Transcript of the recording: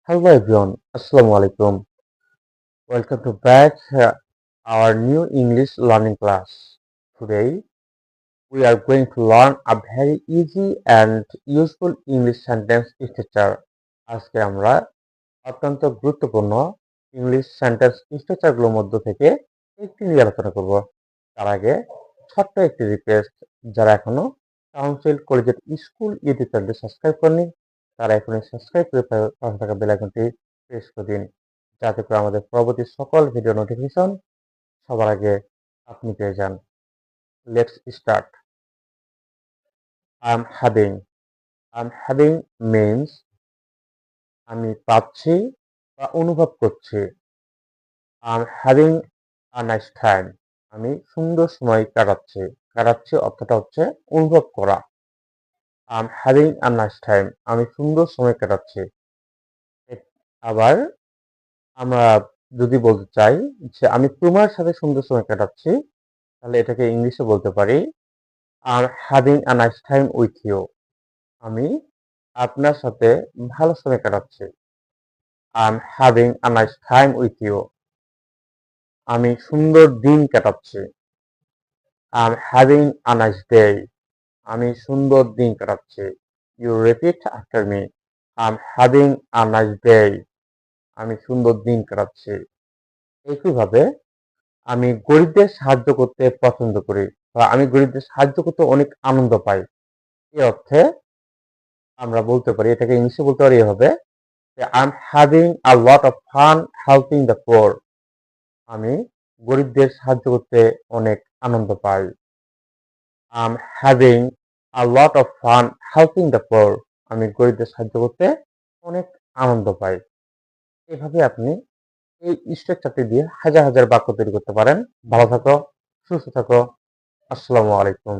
Hello everyone, Assalamu alaikum. Welcome to back our new English learning class. Today we are going to learn a very easy and useful English sentence structure. আজকে আমরা অত্যন্ত গুরুত্বপূর্ণ English sentence স্ট্রাকচারগুলোর মধ্য থেকে একটি নিয়ে আলোচনা করব। তার আগে ছোট্ট একটি রিকোয়েস্ট, যারা এখনো কাউন্সিল কলেজের স্কুল ইউটিউব চ্যানেলটি সাবস্ক্রাইব করেনি তারা এখনই সাবস্ক্রাইব করে পাশে থাকা বেল আইকনটি প্রেস করে দিন, যাতে করে আমাদের পরবর্তী সকল ভিডিও নোটিফিকেশন সবার আগে আপনি পেয়ে যান। Let's start. I am having means আমি পাচ্ছি বা অনুভব করছি। হ্যাভিং আ নাইস টাইম আমি সুন্দর সময় কাটাচ্ছি অর্থটা হচ্ছে অনুভব করা। হ্যাভিং আ নাইস টাইম আমি সুন্দর সময় কাটাচ্ছি। আবার আমরা যদি বলতে চাই যে আমি তোমার সাথে সুন্দর সময় কাটাচ্ছি, তাহলে এটাকে ইংলিশে বলতে পারি having a nice time with you. আমি আপনার সাথে ভালো সময় কাটাচ্ছি। Having a nice time with you. আমি সুন্দর দিন কাটাচ্ছি। Having a nice day. আমি সুন্দর দিন কাটাচ্ছি। You repeat after me. Having a nice day. আমি সুন্দর দিন কাটাচ্ছি। একইভাবে আমি গরিবদের সাহায্য করতে পছন্দ করি বা আমি গরিবদের সাহায্য করতে অনেক আনন্দ পাই। এই অর্থে আমরা বলতে পারি, এটাকে ইংলিশে বলতে পারি এভাবে যে I am having a lot of fun helping the poor. আমি গরিবদের সাহায্য করতে অনেক আনন্দ পাই। I am having a lot of fun helping the poor. আমি গরিবদের সাহায্য করতে অনেক আনন্দ পাই। এভাবে আপনি এই স্ট্রাকচারটি দিয়ে হাজার হাজার বাক্য তৈরি করতে পারেন। ভালো থাকো, সুস্থ থাকো। আসসালামু আলাইকুম।